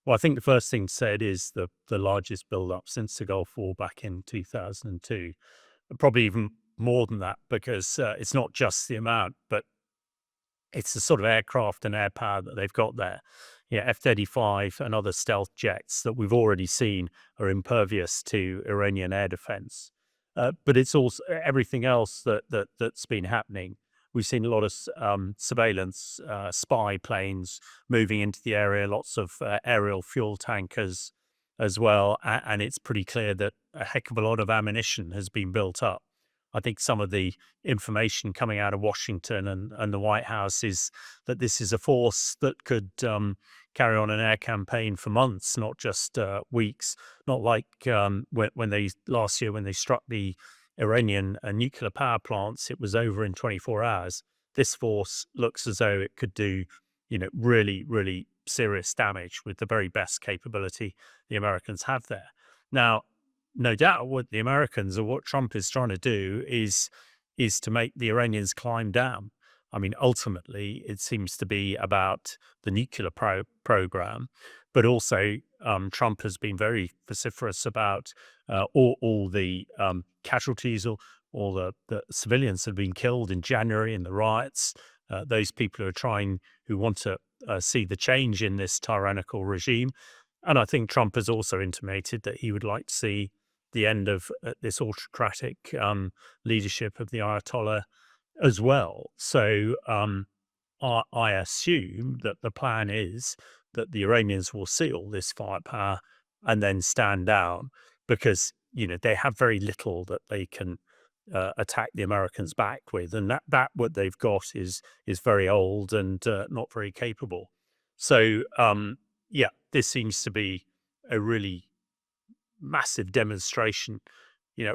Well, I think the first thing said is the largest buildup since the Gulf War back in 2002. Probably even more than that because it's not just the amount, but it's the sort of aircraft and air power that they've got there. Yeah, F-35 and other stealth jets that we've already seen are impervious to Iranian air defense. But it's also everything else that's been happening. We've seen a lot of surveillance, spy planes moving into the area, lots of aerial fuel tankers as well, and it's pretty clear that a heck of a lot of ammunition has been built up. I think some of the information coming out of Washington and the White House is that this is a force that could carry on an air campaign for months, not just weeks. Not like when they last year when they struck the Iranian nuclear power plants, it was over in 24 hours. This force looks as though it could do, really, really serious damage with the very best capability the Americans have there. Now, no doubt what the Americans or what Trump is trying to do is to make the Iranians climb down. I mean, ultimately, it seems to be about the nuclear program, but also Trump has been very vociferous about all the casualties, all the civilians that have been killed in January in the riots. Those people who want to see the change in this tyrannical regime. And I think Trump has also intimated that he would like to see the end of this autocratic leadership of the Ayatollah as well. So I assume that the plan is that the Iranians will see all this firepower and then stand down because they have very little that they can attack the Americans back with, and that what they've got is very old and not very capable. So yeah, this seems to be a really massive demonstration,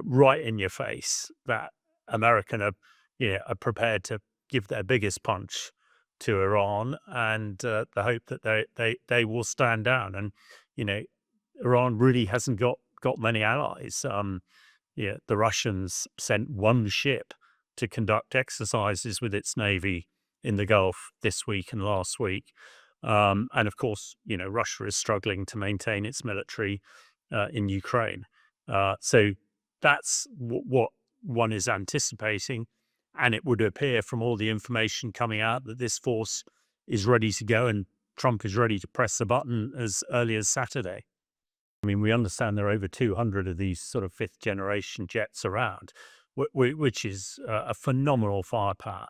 right in your face that American are prepared to give their biggest punch to Iran, and the hope that they will stand down. And Iran really hasn't got many allies. Yeah, the Russians sent one ship to conduct exercises with its navy in the Gulf this week and last week. And of course, Russia is struggling to maintain its military in Ukraine. So that's what one is anticipating. And it would appear from all the information coming out that this force is ready to go and Trump is ready to press the button as early as Saturday. I mean, we understand there are over 200 of these sort of fifth generation jets around, which is a phenomenal firepower.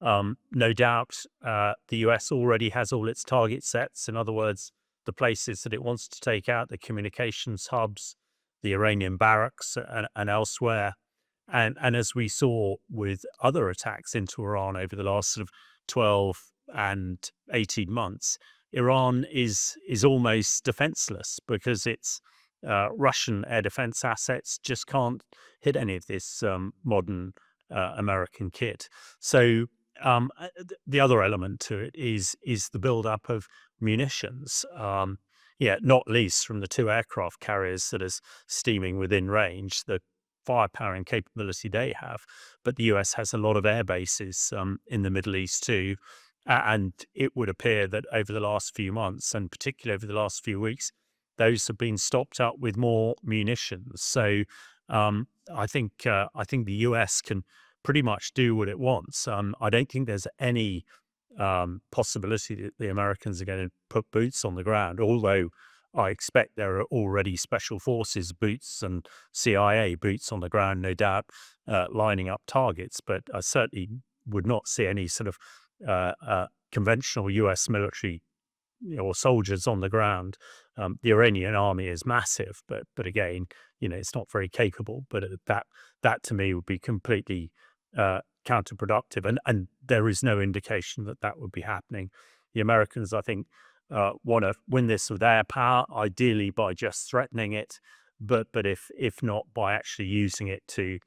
No doubt the US already has all its target sets. In other words, the places that it wants to take out, the communications hubs, the Iranian barracks, and elsewhere. And as we saw with other attacks into Iran over the last sort of 12 and 18 months, Iran is almost defenseless because its Russian air defense assets just can't hit any of this modern American kit. So the other element to it is the buildup of munitions. Yeah, not least from the two aircraft carriers that is steaming within range, the firepower and capability they have. But the US has a lot of air bases in the Middle East too. And it would appear that over the last few months, and particularly over the last few weeks, those have been stocked up with more munitions. So I think the US can pretty much do what it wants. I don't think there's any possibility that the Americans are going to put boots on the ground, although I expect there are already special forces boots and CIA boots on the ground, no doubt, lining up targets. But I certainly would not see any sort of conventional US military or soldiers on the ground. The Iranian army is massive, but again, it's not very capable. But that to me would be completely counterproductive, and there is no indication that that would be happening. The Americans, I think, want to win this with air power, ideally by just threatening it, but if not by actually using it to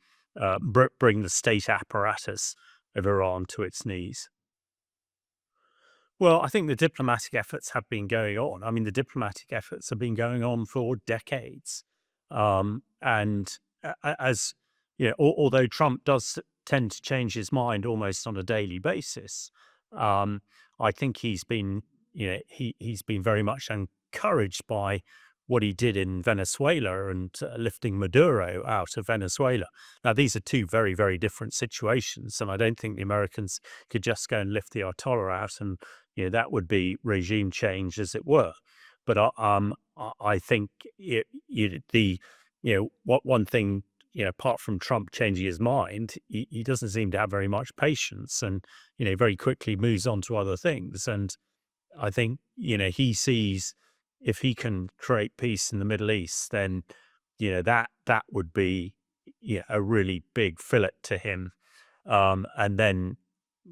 bring the state apparatus of Iran to its knees. Well, I think the diplomatic efforts have been going on. I mean, the diplomatic efforts have been going on for decades. And as although Trump does tend to change his mind almost on a daily basis, I think he's been he's been very much encouraged by what he did in Venezuela and lifting Maduro out of Venezuela. Now, these are two very, very different situations, and I don't think the Americans could just go and lift the Ayatollah out, and that would be regime change, as it were. But I think what one thing, apart from Trump changing his mind, he doesn't seem to have very much patience, and very quickly moves on to other things. And I think, he sees if he can create peace in the Middle East, then, that would be a really big fillet to him. And then,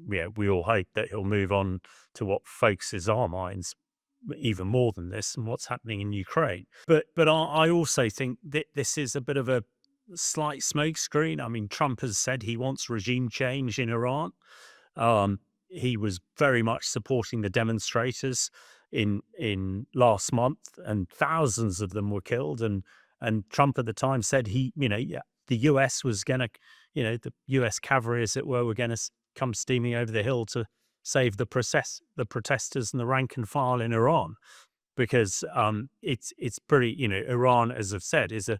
we all hope that he'll move on to what focuses our minds even more than this and what's happening in Ukraine. But I also think that this is a bit of a slight smokescreen. I mean, Trump has said he wants regime change in Iran. Um, he was very much supporting the demonstrators in last month, and thousands of them were killed. And Trump at the time said yeah, the U.S. was going to, the U.S. cavalry, as it were going to come steaming over the hill to save the protesters and the rank and file in Iran, because it's pretty, Iran, as I've said, is an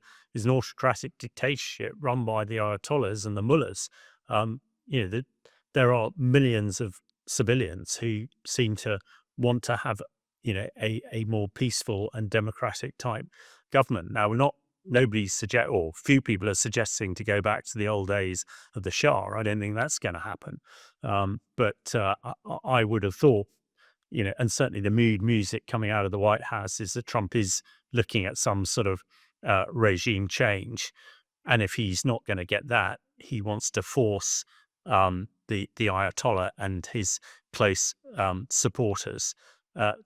autocratic dictatorship run by the Ayatollahs and the mullahs. There are millions of civilians who seem to want to have a more peaceful and democratic type government. Now, or few people are suggesting to go back to the old days of the Shah. I don't think that's going to happen. I would have thought, and certainly the mood music coming out of the White House is that Trump is looking at some sort of regime change. And if he's not going to get that, he wants to force the Ayatollah and his close supporters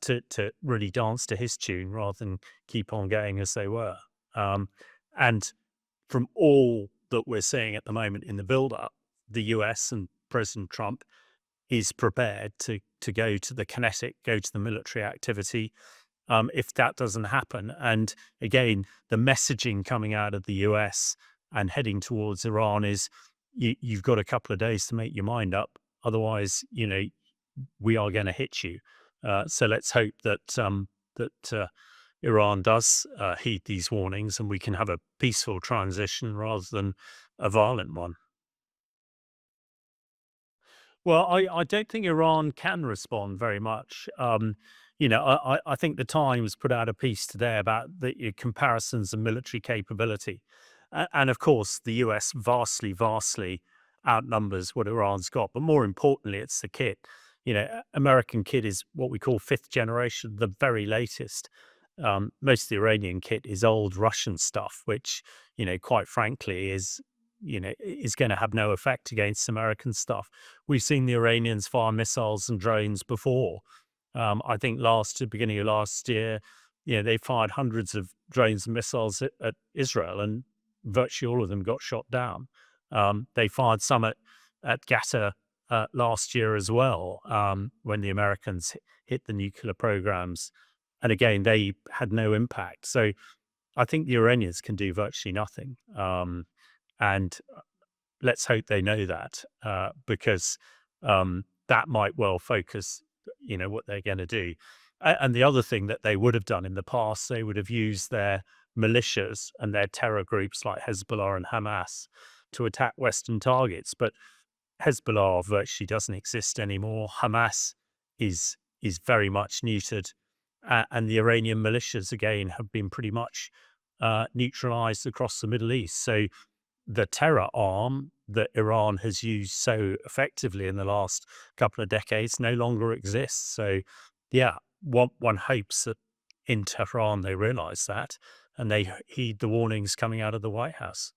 to really dance to his tune rather than keep on going as they were. And from all that we're seeing at the moment in the build-up, the US and President Trump is prepared to go to the kinetic, go to the military activity, if that doesn't happen. And again, the messaging coming out of the US and heading towards Iran is you've got a couple of days to make your mind up. Otherwise, we are going to hit you. So let's hope that Iran does heed these warnings and we can have a peaceful transition rather than a violent one. Well, I don't think Iran can respond very much. I think the Times put out a piece today about the comparisons of military capability. And of course, the US vastly, vastly outnumbers what Iran's got. But more importantly, it's the kit. American kit is what we call fifth generation, the very latest. Most of the Iranian kit is old Russian stuff, which, quite frankly, is going to have no effect against American stuff. We've seen the Iranians fire missiles and drones before. I think beginning of last year, they fired hundreds of drones and missiles at Israel, and virtually all of them got shot down. They fired some at Qatar last year as well, when the Americans hit the nuclear programs. And again, they had no impact. So I think the Iranians can do virtually nothing. And let's hope they know that, because that might well focus, what they're going to do. And the other thing that they would have done in the past, they would have used their militias and their terror groups like Hezbollah and Hamas to attack Western targets. But Hezbollah virtually doesn't exist anymore. Hamas is very much neutered. And the Iranian militias, again, have been pretty much neutralized across the Middle East. So the terror arm that Iran has used so effectively in the last couple of decades no longer exists. So, yeah, one hopes that in Tehran they realize that and they heed the warnings coming out of the White House.